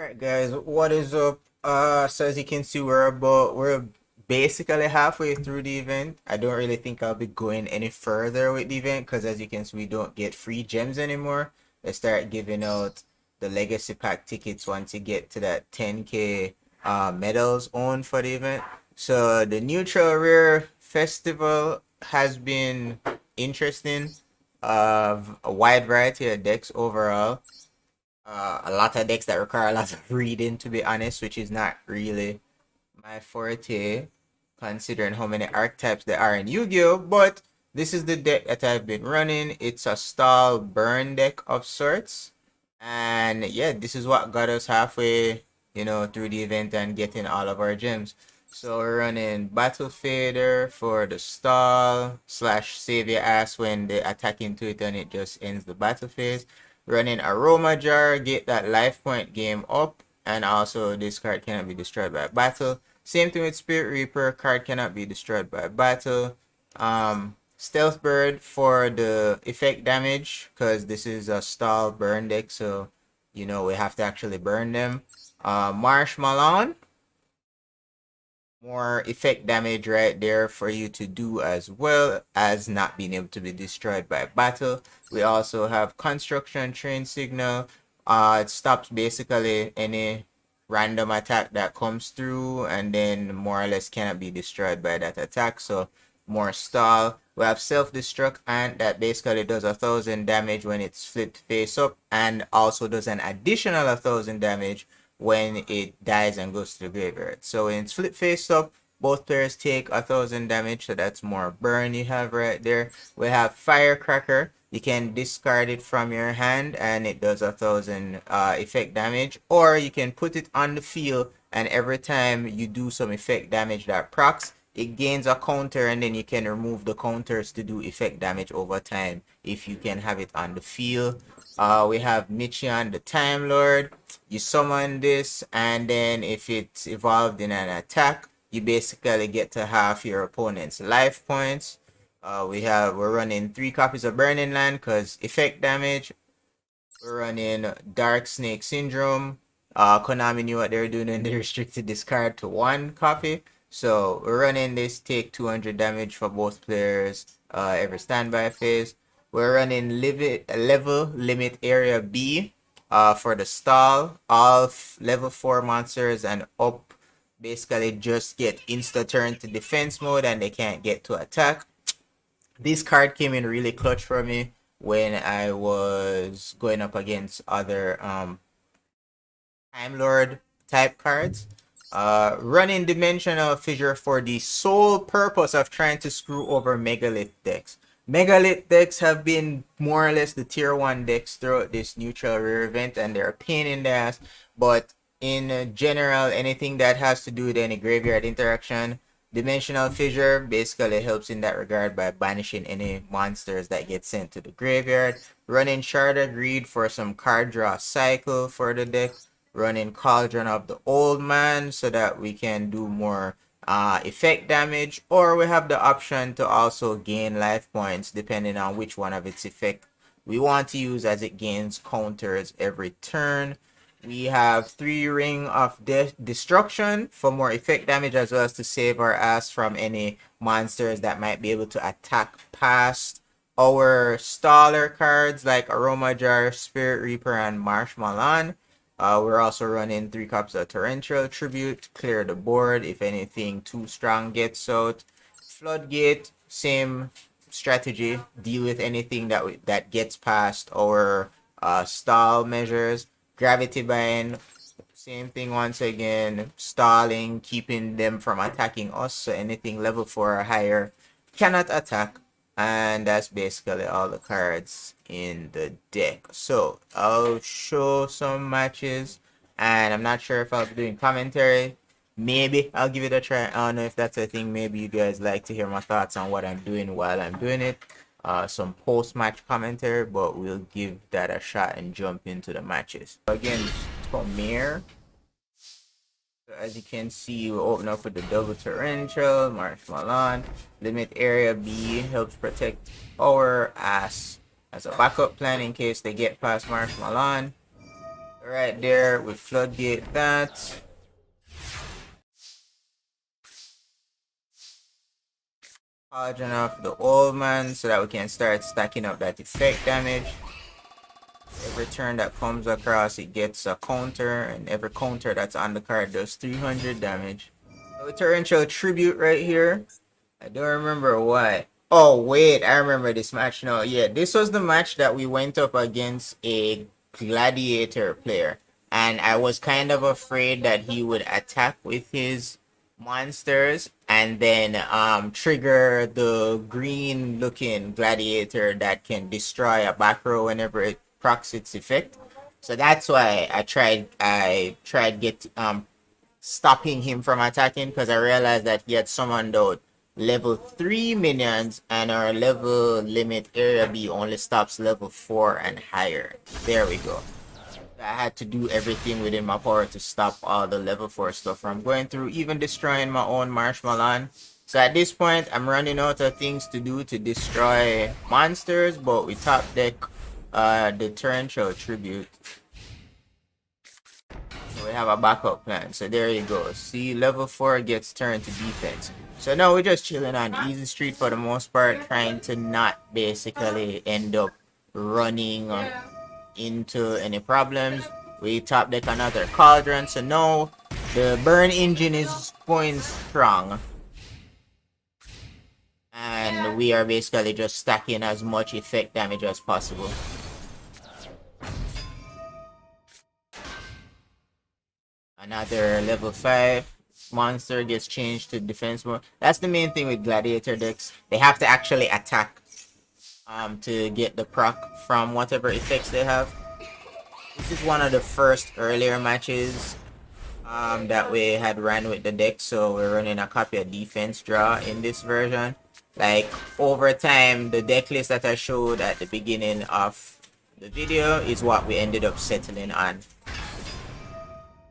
Alright guys, what is up? So as you can see, we're basically halfway through the event. I don't really think I'll be going any further with the event because as you can see, we don't get free gems anymore. They start giving out the legacy pack tickets once you get to that 10k medals owned for the event. So the neutral rare festival has been interesting. A wide variety of decks overall. A lot of decks that require a lot of reading, to be honest, which is not really my forte, considering how many archetypes there are in Yu-Gi-Oh! But this is the deck that I've been running. It's a stall burn deck of sorts. And yeah, this is what got us halfway, through the event and getting all of our gems. So we're running Battle Fader for the stall / save your ass when they attack into it and it just ends the battle phase. Running Aroma Jar, get that life point game up, and also this card cannot be destroyed by battle. Same thing with Spirit Reaper, card cannot be destroyed by battle. Stealth Bird for the effect damage, because this is a stall burn deck, so we have to actually burn them. Marshmallow, more effect damage right there for you to do as well as not being able to be destroyed by battle. We also have construction train signal. It stops basically any random attack that comes through and then more or less cannot be destroyed by that attack, so more stall. We have self-destruct ant that basically does 1,000 damage when it's flipped face up and also does an additional 1,000 damage when it dies and goes to the graveyard. So when it's flip face up, both players take 1,000 damage, so that's more burn you have right there. We have Firecracker. You can discard it from your hand and it does 1,000 effect damage, or you can put it on the field and every time you do some effect damage that procs, it gains a counter and then you can remove the counters to do effect damage over time if you can have it on the field. We have Michion the Time Lord. You summon this and then if it's evolved in an attack, you basically get to half your opponent's life points. We're running 3 copies of Burning Land because effect damage. We're running Dark Snake Syndrome. Konami knew what they were doing and they restricted this card to 1 copy. So we're running this, take 200 damage for both players every standby phase. We're running level limit area B for the stall. All level 4 monsters and up basically just get insta turn to defense mode and they can't get to attack. This card came in really clutch for me when I was going up against other Time Lord type cards. Running Dimensional Fissure for the sole purpose of trying to screw over Megalith decks. Megalith decks have been more or less the tier 1 decks throughout this neutral rare event and they're a pain in the ass, but in general, anything that has to do with any graveyard interaction, Dimensional Fissure basically helps in that regard by banishing any monsters that get sent to the graveyard. Running Shard of Greed for some card draw cycle for the deck. Running Cauldron of the Old Man so that we can do more effect damage, or we have the option to also gain life points depending on which one of its effect we want to use as it gains counters every turn. We have 3 Ring of Destruction for more effect damage as well as to save our ass from any monsters that might be able to attack past our staller cards like Aroma Jar, Spirit Reaper, and Marshmallow. We're also running 3 copies of Torrential Tribute, clear the board if anything too strong gets out. Floodgate, same strategy, deal with anything that gets past our stall measures. Gravity Bind, same thing once again, stalling, keeping them from attacking us, so anything level 4 or higher cannot attack. And that's basically all the cards in the deck. So I'll show some matches and I'm not sure if I'll be doing commentary. Maybe I'll give it a try. I don't know if that's a thing. Maybe you guys like to hear my thoughts on what I'm doing while I'm doing it. Some post-match commentary, but we'll give that a shot and jump into the matches. Again, Tomir. So as you can see, we open up with the double torrential, Marshmallow. Limit area B helps protect our ass as a backup plan in case they get past Marshmallow. Right there, we floodgate that. Cauldron off the old man so that we can start stacking up that effect damage. Every turn that comes across, it gets a counter, and every counter that's on the card does 300 damage. So torrential tribute right here. I don't remember why. Oh wait, I remember this match now. Yeah, this was the match that we went up against a gladiator player, and I was kind of afraid that he would attack with his monsters and then trigger the green looking gladiator that can destroy a back row whenever it procs its effect. So that's why I tried get stopping him from attacking, because I realized that he had summoned out level 3 minions and our level limit area B only stops level 4 and higher. There we go. I had to do everything within my power to stop all the level 4 stuff from going through, even destroying my own Marshmallow. So at this point, I'm running out of things to do to destroy monsters, but we top deck the Torrential Tribute. So we have a backup plan. So there you go. See, level 4 gets turned to defense. So now we're just chilling on easy street for the most part, trying to not basically end up running into any problems. We top deck another cauldron, so now the burn engine is going strong, and we are basically just stacking as much effect damage as possible. Another level 5 monster gets changed to defense mode. That's the main thing with gladiator decks. They have to actually attack to get the proc from whatever effects they have. This is one of the first earlier matches that we had ran with the deck, so we're running a copy of defense draw in this version. Like, over time, the deck list that I showed at the beginning of the video is what we ended up settling on.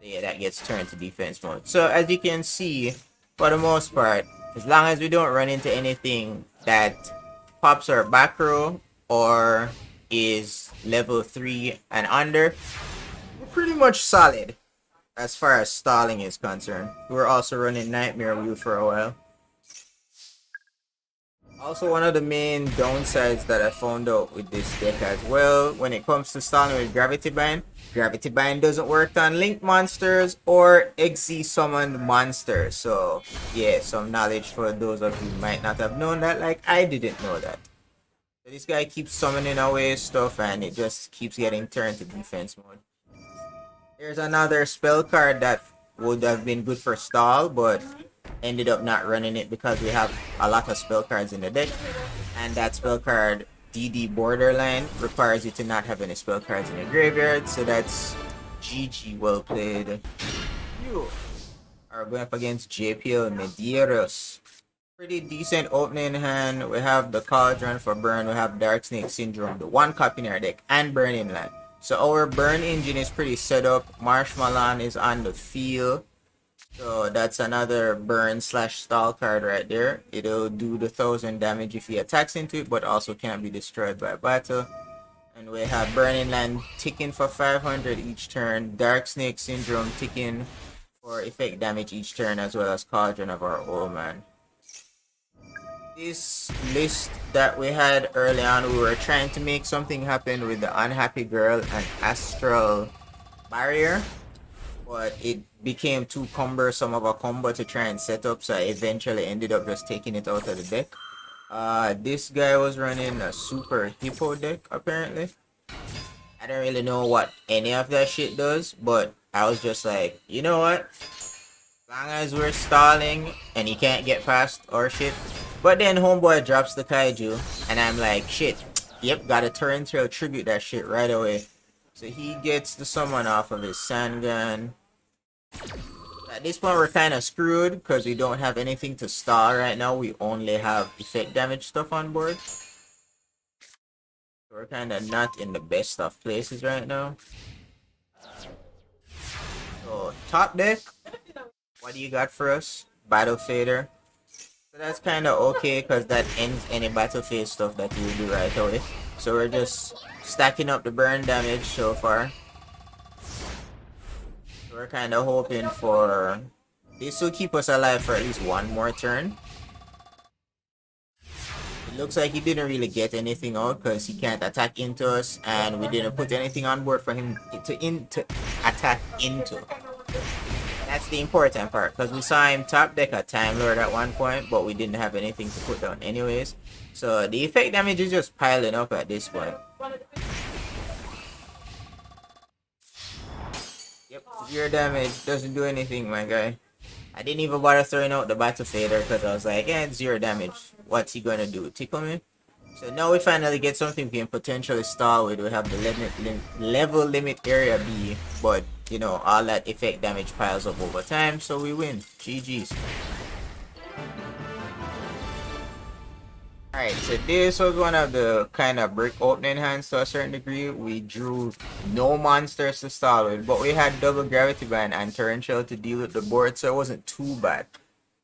Yeah, that gets turned to defense mode. So as you can see, for the most part, as long as we don't run into anything that pops our back row or is level 3 and under, we're pretty much solid as far as stalling is concerned. We're also running Nightmare Wheel for a while. Also, one of the main downsides that I found out with this deck as well, when it comes to stalling with Gravity Bind doesn't work on linked monsters or XZ summoned monsters. So yeah, some knowledge for those of you who might not have known that, like I didn't know that. So this guy keeps summoning away stuff and it just keeps getting turned to defense mode. Here's another spell card that would have been good for stall, but ended up not running it because we have a lot of spell cards in the deck, and that spell card DD Borderline requires you to not have any spell cards in your graveyard. So that's GG, well played. You are going up against JPL Medeiros. Pretty decent opening hand. We have the Cauldron for burn, we have Dark Snake Syndrome, the one copy in our deck, and Burning Land. So our burn engine is pretty set up. Marshmallow is on the field. So that's another burn slash stall card right there. It'll do the 1000 damage if he attacks into it, but also can't be destroyed by battle. And we have Burning Land ticking for 500 each turn. Dark Snake Syndrome ticking for effect damage each turn, as well as Cauldron of our old man. This list that we had early on, we were trying to make something happen with the Unhappy Girl and Astral Barrier, but it became too cumbersome of a combo to try and set up, so I eventually ended up just taking it out of the deck. This guy was running a Super Hippo deck, apparently. I don't really know what any of that shit does, but I was just like, you know what? As long as we're stalling and he can't get past our shit. But then homeboy drops the Kaiju, and I'm like, shit, yep, gotta Torrential Tribute that shit right away. So he gets the summon off of his Sandgun. At this point, we're kind of screwed because we don't have anything to stall right now. We only have effect damage stuff on board. So we're kind of not in the best of places right now. So, top deck, what do you got for us? Battle Fader. So that's kind of okay because that ends any battle phase stuff that you do right away. So we're just stacking up the burn damage so far. We're kind of hoping for this will keep us alive for at least one more turn. It looks like he didn't really get anything out because he can't attack into us, and we didn't put anything on board for him to attack into. That's the important part, because we saw him top deck a Time Lord at one point, but we didn't have anything to put down anyways. So the effect damage is just piling up at this point. Yep, 0 damage, doesn't do anything, my guy. I didn't even bother throwing out the Battle Fader because I was like, yeah, it's 0 damage. What's he gonna do? Tickle me? So now we finally get something we can potentially stall with. We have the level limit area B, but you know, all that effect damage piles up over time, so we win. GG's. Alright, so this was one of the kind of brick opening hands to a certain degree. We drew no monsters to start with, but we had double gravity band and torrential to deal with the board, so it wasn't too bad.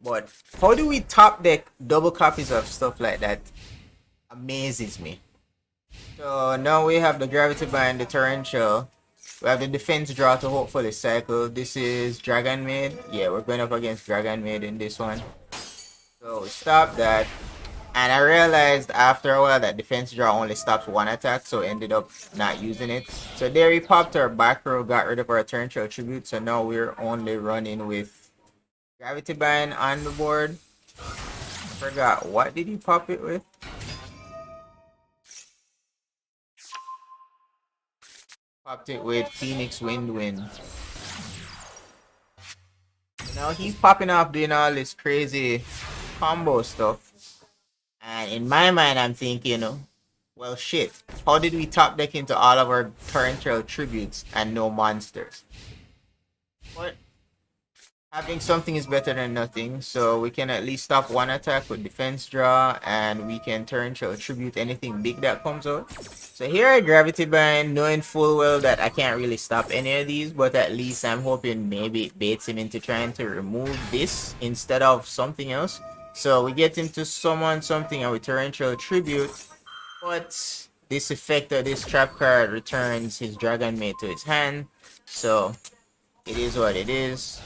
But how do we top deck double copies of stuff like that? Amazes me. So now we have the gravity band, the torrential. We have the defense draw to hopefully cycle. This is Dragon Maid. Yeah, we're going up against Dragon Maid in this one. So we stop that. And I realized after a while that defense draw only stops one attack, so ended up not using it. So there we popped our back row, got rid of our torrential tribute, so now we're only running with gravity bind on the board. I forgot, what did he pop it with? Popped it with Phoenix Wind. Now he's popping off doing all this crazy combo stuff. And in my mind, I'm thinking, well, shit. How did we top deck into all of our torrential tributes and no monsters? But having something is better than nothing, so we can at least stop one attack with defense draw, and we can torrential tribute anything big that comes out. So here I gravity bind, knowing full well that I can't really stop any of these, but at least I'm hoping maybe it baits him into trying to remove this instead of something else. So we get him to summon something and we torrential tribute, but this effect of this trap card returns his Dragon Maid to his hand, so it is what it is.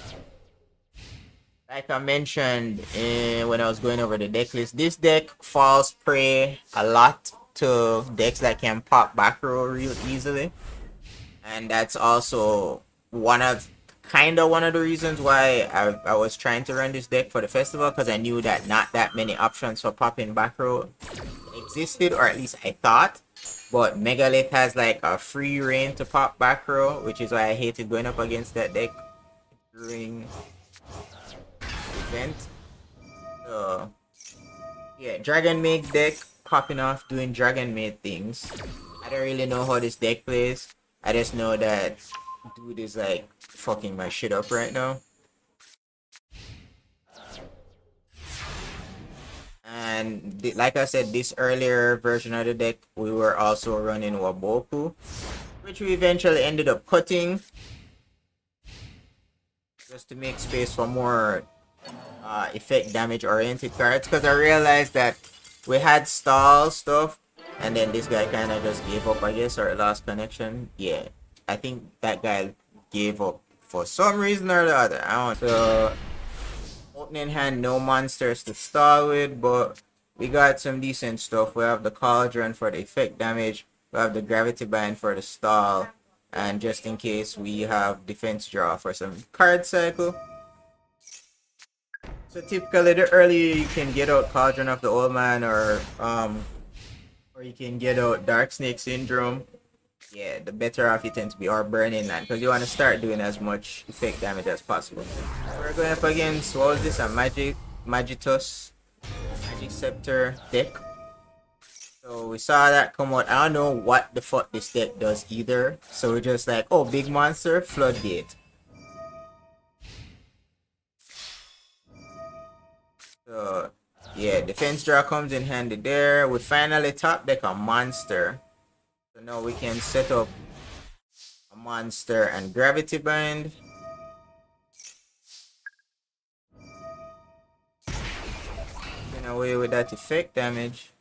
Like I mentioned when I was going over the deck list, this deck falls prey a lot to decks that can pop back row real easily, and that's also one of the reasons why I was trying to run this deck for the festival, because I knew that not that many options for popping back row existed, or at least I thought. But Megalith has like a free reign to pop back row, which is why I hated going up against that deck during the event. So yeah, Dragon Maid deck popping off doing Dragon Maid things. I don't really know how this deck plays. I just know that dude is like fucking my shit up right now. And like I said, this earlier version of the deck, we were also running Waboku, which we eventually ended up cutting just to make space for more effect damage oriented cards, because I realized that we had stall stuff and then this guy kind of just gave up, I guess, or lost connection. Yeah, I think that guy gave up for some reason or the other. I don't know. So opening hand, no monsters to start with, but we got some decent stuff. We have the Cauldron for the effect damage, we have the Gravity Bind for the stall, and just in case we have defense draw for some card cycle. So typically the earlier you can get out Cauldron of the Old Man, or you can get out Dark Snake Syndrome, yeah, the better off you tend to be, or Burning Land, because you want to start doing as much effect damage as possible. We're going up against, what was this, a Magic Scepter deck. So we saw that come out. I don't know what the fuck this deck does either, so we're just like, oh, big monster, Floodgate. So yeah, defense draw comes in handy there. We finally top deck a monster, so now we can set up a monster and Gravity Bind. Getting away with that effect damage.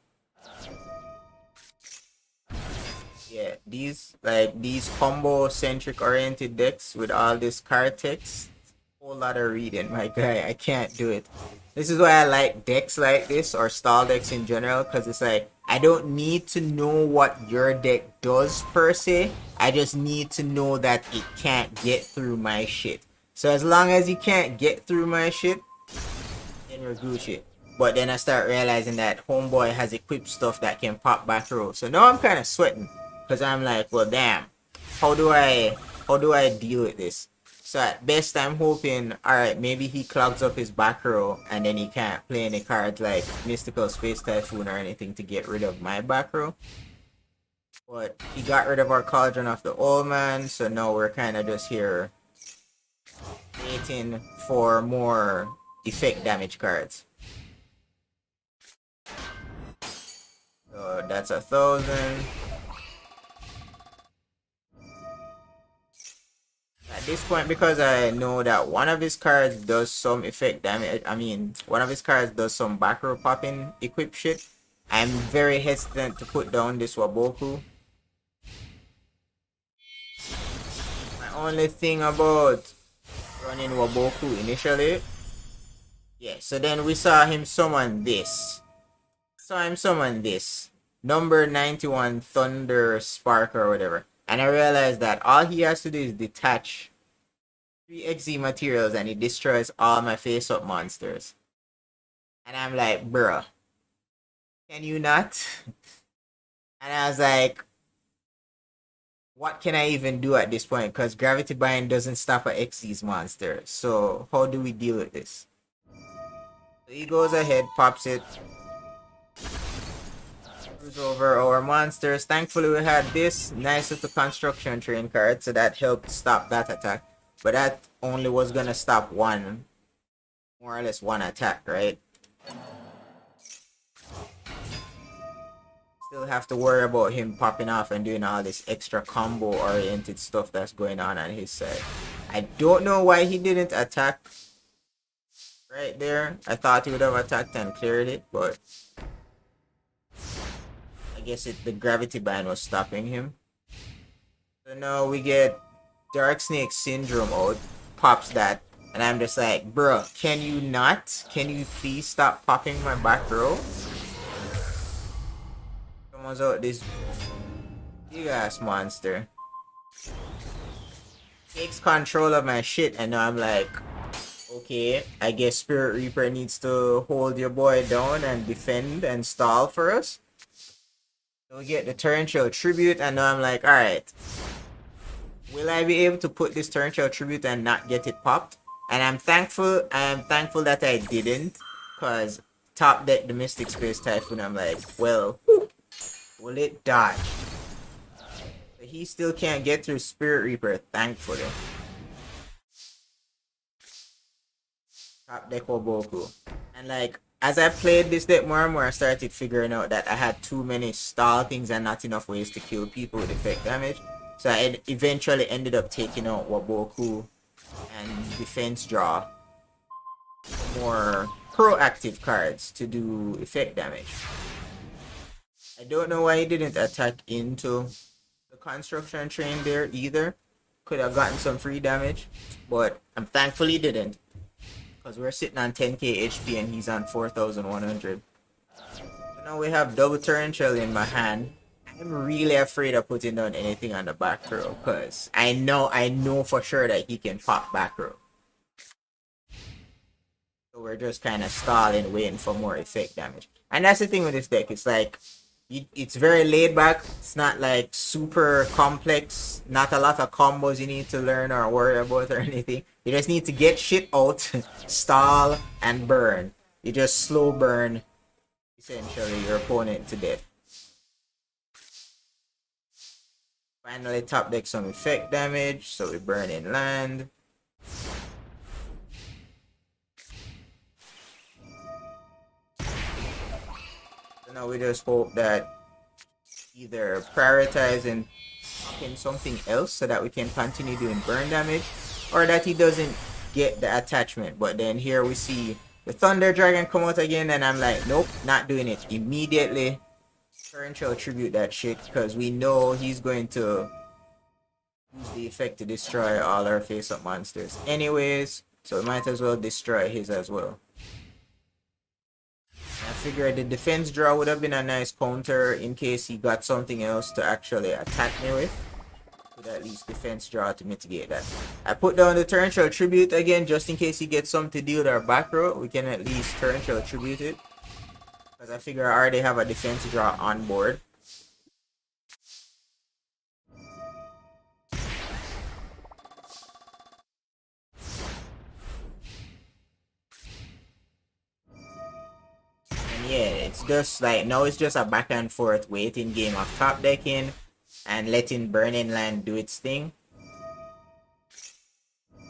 Yeah, these combo centric oriented decks with all this card text, whole lot of reading, my guy. I can't do it. This is why I like decks like this or stall decks in general, because it's like I don't need to know what your deck does per se. I just need to know that it can't get through my shit. So as long as you can't get through my shit, then we're Gucci. But then I start realizing that homeboy has equipped stuff that can pop back row. So now I'm kind of sweating, because I'm like, well, damn, how do I deal with this? So at best, I'm hoping, all right, maybe he clogs up his back row and then he can't play any cards like Mystical Space Typhoon or anything to get rid of my back row. But he got rid of our Cauldron of the Old Man, so now we're kind of just here waiting for more effect damage cards. So that's 1,000. At this point, because I know that one of his cards does some effect damage, one of his cards does some back row popping equip shit, I'm very hesitant to put down this Waboku. My only thing about running Waboku initially, yeah, so then we saw him summon this. Number 91 Thunder Spark or whatever. And I realized that all he has to do is detach 3 XZ materials and it destroys all my face-up monsters. And I'm like, bruh, can you not? And I was like, what can I even do at this point? Because Gravity Bind doesn't stop at XZ's monster. So how do we deal with this? So he goes ahead, pops it. Over our monsters. Thankfully we had this nice little construction train card, so that helped stop that attack. But that only was gonna stop one, more or less one attack, right? Still have to worry about him popping off and doing all this extra combo oriented stuff that's going on his side. I don't know why he didn't attack right there. I thought he would have attacked and cleared it, but I guess the Gravity Band was stopping him. So now we get Dark Snake Syndrome out. Pops that. And I'm just like, bro, can you not? Can you please stop popping my back row? Someone's out this big ass monster. Takes control of my shit and now I'm like, okay, I guess Spirit Reaper needs to hold your boy down and defend and stall for us. So we get the Torrential Tribute and now I'm like, alright, will I be able to put this Torrential Tribute and not get it popped? And I'm thankful that I didn't, because top deck the Mystic Space Typhoon, I'm like, well, will it dodge? But he still can't get through Spirit Reaper, thankfully. Top deck Waboku. And like, as I played this deck more and more, I started figuring out that I had too many stall things and not enough ways to kill people with effect damage. So I eventually ended up taking out Waboku and defense draw more proactive cards to do effect damage. I don't know why he didn't attack into the construction train there either. Could have gotten some free damage, but I'm thankful he didn't. Because we're sitting on 10k HP and he's on 4,100. So now we have double Torrential in my hand. I'm really afraid of putting down anything on the back row because I know for sure that he can pop back row. So we're just kind of stalling, waiting for more effect damage. And that's the thing with this deck. It's like, it's very laid back. It's not like super complex. Not a lot of combos you need to learn or worry about or anything. You just need to get shit out, stall, and burn. You just slow burn, essentially, your opponent to death. Finally, top deck some effect damage, so we burn in land. So now we just hope that either prioritizing something else so that we can continue doing burn damage, or that he doesn't get the attachment. But then here we see the Thunder Dragon come out again and I'm like, nope, not doing it. Immediately Torrential Tribute that shit because we know he's going to use the effect to destroy all our face-up monsters anyways, so we might as well destroy his as well. I figured the defense draw would have been a nice counter in case he got something else to actually attack me with. With at least defense draw to mitigate that. I put down the Torrential Tribute again just in case he gets something to deal with our back row. We can at least Torrential Tribute it. Because I figure I already have a defense draw on board. Yeah, it's just like now it's just a back and forth waiting game of top decking and letting Burning Land do its thing.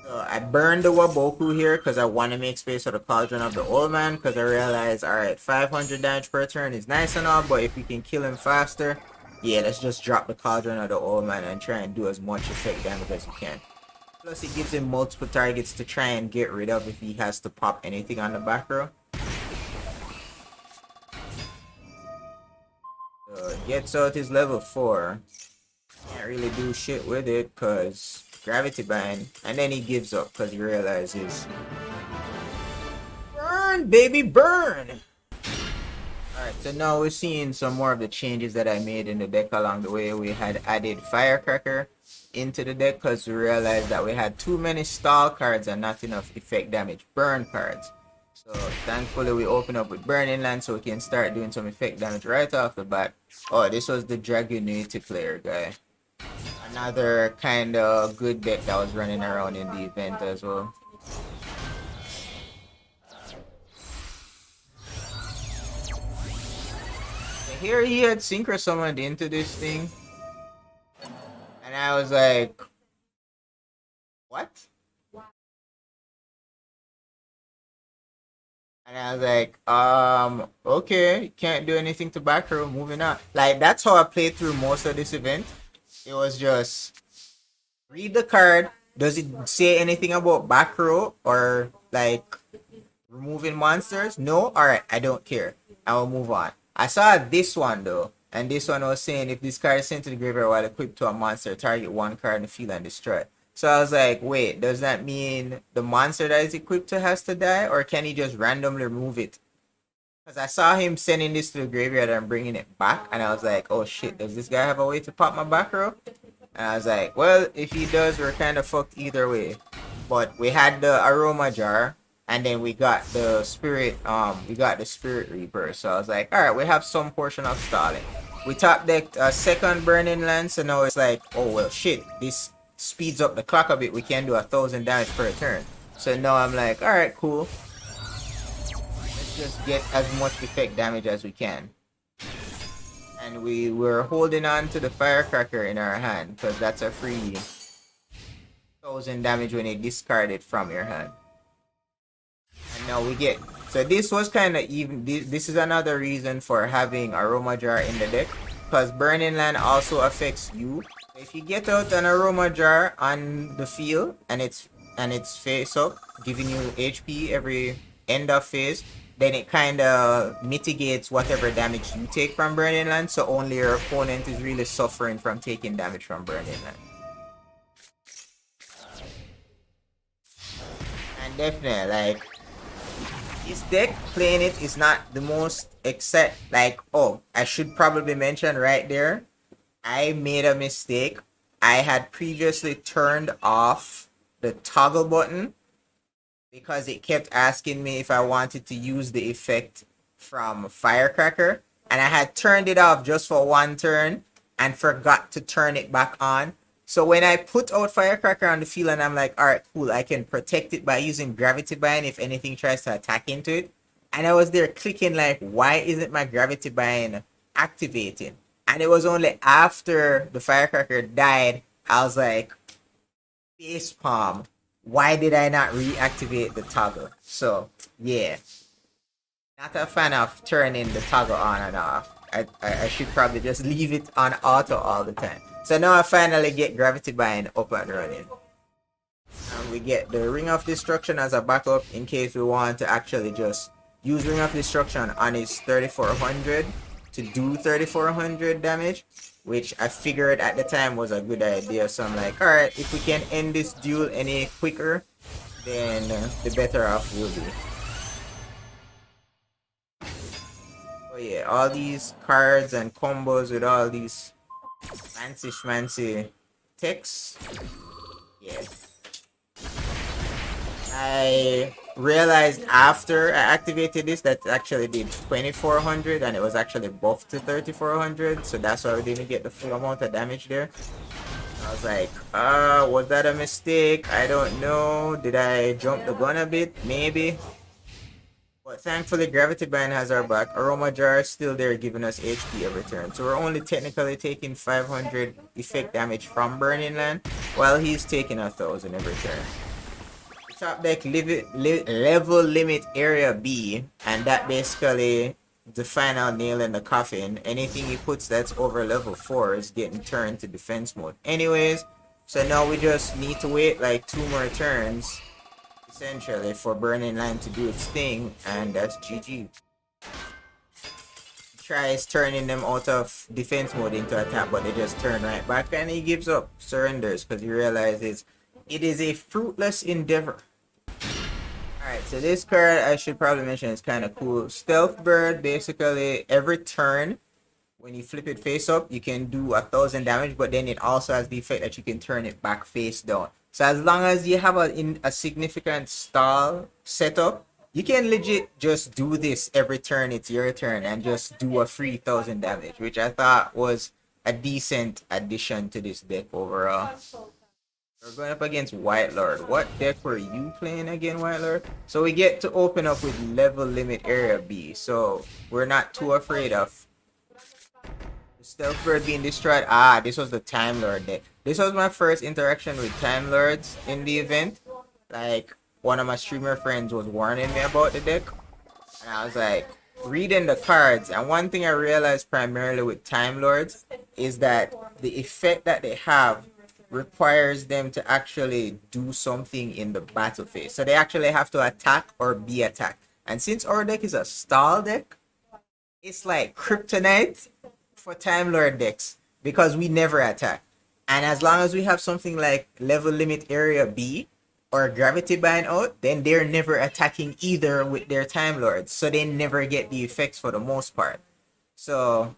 So I burned the Waboku here because I want to make space for the Cauldron of the Old Man because I realized, alright, 500 damage per turn is nice and all, but if we can kill him faster, yeah, let's just drop the Cauldron of the Old Man and try and do as much effect damage as we can. Plus it gives him multiple targets to try and get rid of if he has to pop anything on the back row. Gets out his level 4. Can't really do shit with it because Gravity Bind. And then he gives up because he realizes, burn, baby, burn! Alright, so now we're seeing some more of the changes that I made in the deck along the way. We had added Firecracker into the deck because we realized that we had too many stall cards and not enough effect damage burn cards. So thankfully we open up with Burning Land so we can start doing some effect damage right off the bat. Oh, this was the Dragonite player guy. Another kind of good deck that was running around in the event as well. So here he had Synchro summoned into this thing. And I was like, what? And I was like, okay, can't do anything to back row, moving on. Like, that's how I played through most of this event. It was just, read the card, does it say anything about back row or, like, removing monsters? No? Alright, I don't care. I will move on. I saw this one, though, and this one was saying, if this card is sent to the graveyard while equipped to a monster, target one card in the field and destroy it. So I was like, wait, does that mean the monster that is equipped to has to die? Or can he just randomly remove it? Because I saw him sending this to the graveyard and bringing it back. And I was like, oh shit, does this guy have a way to pop my back row? And I was like, well, if he does, we're kind of fucked either way. But we had the Aroma Jar. And then we got the Spirit, Spirit Reaper. So I was like, alright, we have some portion of stalling. We top decked a second Burning Land. So now it's like, oh well, shit, this speeds up the clock a bit. We can do 1,000 damage per turn. So now I'm like, alright, cool. Let's just get as much effect damage as we can. And we were holding on to the Firecracker in our hand because that's a free 1,000 damage when you discard it from your hand. And now we get, so this was kind of even, this is another reason for having Aroma Jar in the deck because Burning Land also affects you. If you get out an Aroma Jar on the field and it's face up, giving you HP every end of phase, then it kind of mitigates whatever damage you take from Burning Land, so only your opponent is really suffering from taking damage from Burning Land. And definitely, like, this deck, playing it is not the most except, like, oh, I should probably mention right there, I made a mistake. I had previously turned off the toggle button because it kept asking me if I wanted to use the effect from Firecracker. And I had turned it off just for one turn and forgot to turn it back on. So when I put out Firecracker on the field and I'm like, alright, cool, I can protect it by using Gravity Bind if anything tries to attack into it. And I was there clicking like, why isn't my Gravity Bind activating? And it was only after the Firecracker died, I was like, facepalm. Why did I not reactivate the toggle? So, yeah. Not a fan of turning the toggle on and off. I should probably just leave it on auto all the time. So now I finally get Gravity Bind up and running. And we get the Ring of Destruction as a backup in case we want to actually just use Ring of Destruction on his 3400 to do 3400 damage, which I figured at the time was a good idea. So I'm like, alright, if we can end this duel any quicker, then the better off we'll be. Oh yeah, all these cards and combos with all these fancy schmancy techs. Yeah. I realized after I activated this that it actually did 2400 and it was actually buffed to 3400, so that's why we didn't get the full amount of damage there. I was like, was that a mistake? I don't know. Did I jump the gun a bit? Maybe. But thankfully, Gravity Bind has our back. Aroma Jar is still there giving us HP every turn. So we're only technically taking 500 effect damage from Burning Land, while he's taking 1000 every turn. Top deck level limit area B, and that basically the final nail in the coffin. Anything he puts that's over level 4 is getting turned to defense mode anyways. So now we just need to wait like 2 more turns essentially for Burning Land to do its thing, and that's GG. He tries turning them out of defense mode into attack, but they just turn right back and he gives up, surrenders, because he realizes it is a fruitless endeavor. Alright, so this card I should probably mention is kind of cool. Stealth Bird, basically every turn when you flip it face up, you can do 1000 damage, but then it also has the effect that you can turn it back face down. So as long as you have a significant stall setup, you can legit just do this every turn it's your turn and just do a free 1000 damage, which I thought was a decent addition to this deck overall. We're going up against White Lord. What deck were you playing again, White Lord? So we get to open up with level limit area B, so we're not too afraid of the Stealth Bird being destroyed. This was the Time Lord deck. This was my first interaction with Time Lords in the event. Like, one of my streamer friends was warning me about the deck, and I was like, reading the cards, and one thing I realized primarily with Time Lords is that the effect that they have requires them to actually do something in the battle phase. So they actually have to attack or be attacked. And since our deck is a stall deck, it's like kryptonite for Time Lord decks because we never attack. And as long as we have something like level limit area B or Gravity Bind out, then they're never attacking either with their Time Lords. So they never get the effects for the most part. So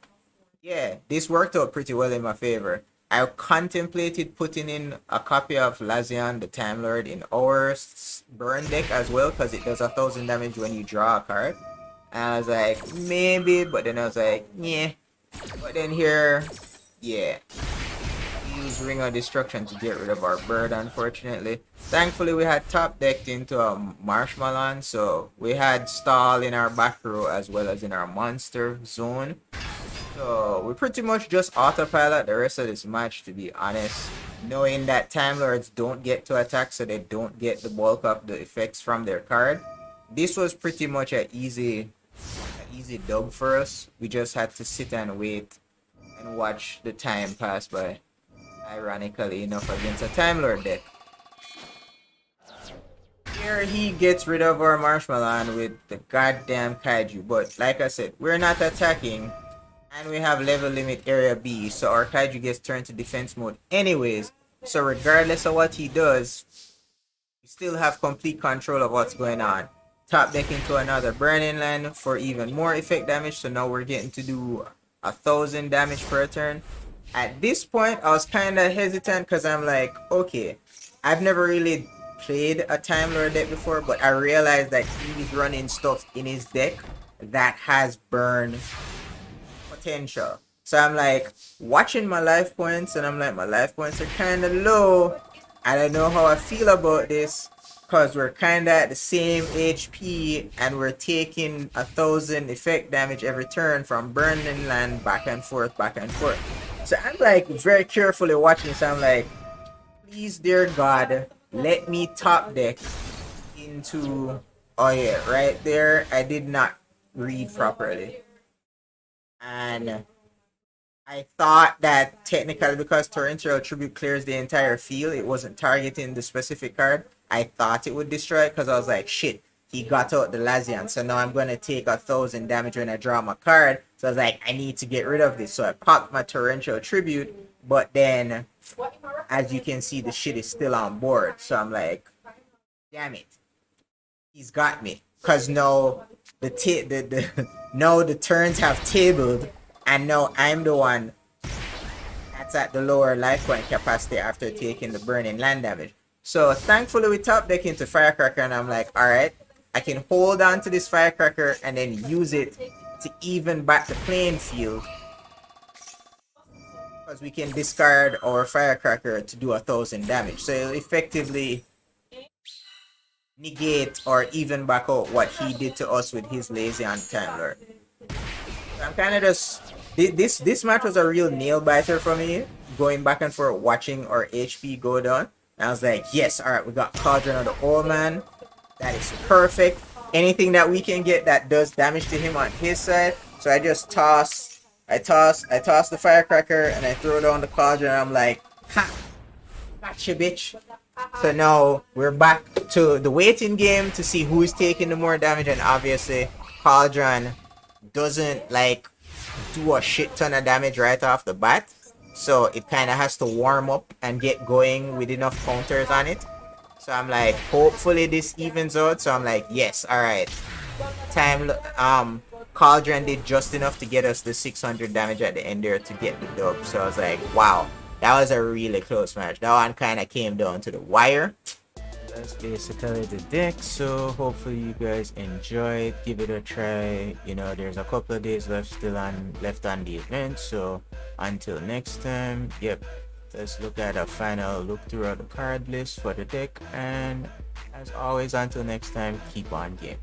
yeah, this worked out pretty well in my favor. I contemplated putting in a copy of Lazion, the Time Lord, in our burn deck as well, because it does 1000 damage when you draw a card. And I was like, maybe, but then I was like, yeah. But then here, yeah. Use Ring of Destruction to get rid of our bird, unfortunately. Thankfully, we had top decked into a Marshmallow, so we had stall in our back row as well as in our monster zone. So we pretty much just autopilot the rest of this match, to be honest, knowing that Time Lords don't get to attack, so they don't get the bulk of the effects from their card. This was pretty much an easy dub for us. We just had to sit and wait and watch the time pass by, ironically enough, against a Time Lord deck. Here he gets rid of our Marshmallow with the goddamn Kaiju, but like I said, we're not attacking. And we have level limit area B, so our Kaiju gets turned to defense mode anyways. So regardless of what he does, we still have complete control of what's going on. Top deck into another Burning Land for even more effect damage, so now we're getting to do 1000 damage per turn. At this point, I was kind of hesitant because I'm like, okay, I've never really played a Time Lord deck before, but I realized that he's running stuff in his deck that has burn potential. So I'm like watching my life points, and I'm like, my life points are kind of low. I don't know how I feel about this because we're kind of at the same HP and we're taking 1000 effect damage every turn from Burning Land back and forth, back and forth. So I'm like very carefully watching. So I'm like, please, dear God, let me top deck into, oh yeah, right there, I did not read properly. And I thought that technically, because Torrential Tribute clears the entire field, it wasn't targeting the specific card. I thought it would destroy it because I was like, shit, he got out the Lazion, so now I'm going to take 1000 damage when I draw my card. So So I was like, I need to get rid of this. So I popped my torrential tribute, but then as you can see, the shit is still on board. So I'm like, damn it, he's got me. Cause no, no, the turns have tabled, and now I'm the one that's at the lower life point capacity after taking the burning land damage. So thankfully we top deck into Firecracker, and I'm like, alright, I can hold on to this Firecracker and then use it to even back the playing field. Because we can discard our Firecracker to do 1,000 damage. So it'll effectively negate or even back out what he did to us with his lazy on Time Lord. So I'm kind of just... This match was a real nail biter for me. Going back and forth watching our HP go down. And I was like, yes, alright, we got Cauldron of the Old Man. That is perfect. Anything that we can get that does damage to him on his side. So I just toss the Firecracker and I throw down the Cauldron, and I'm like, ha! Gotcha, bitch. So now we're back to the waiting game to see who is taking the more damage, and obviously Cauldron doesn't like do a shit ton of damage right off the bat. So it kind of has to warm up and get going with enough counters on it. So I'm like, hopefully this evens out. So I'm like, yes, alright. Cauldron did just enough to get us the 600 damage at the end there to get the dub. So I was like, wow, that was a really close match. That one kind of came down to the wire. That's basically the deck. So hopefully you guys enjoyed. Give it a try. You know, there's a couple of days left on the event. So until next time, yep. Let's look at a final look throughout the card list for the deck. And as always, until next time, keep on gaming.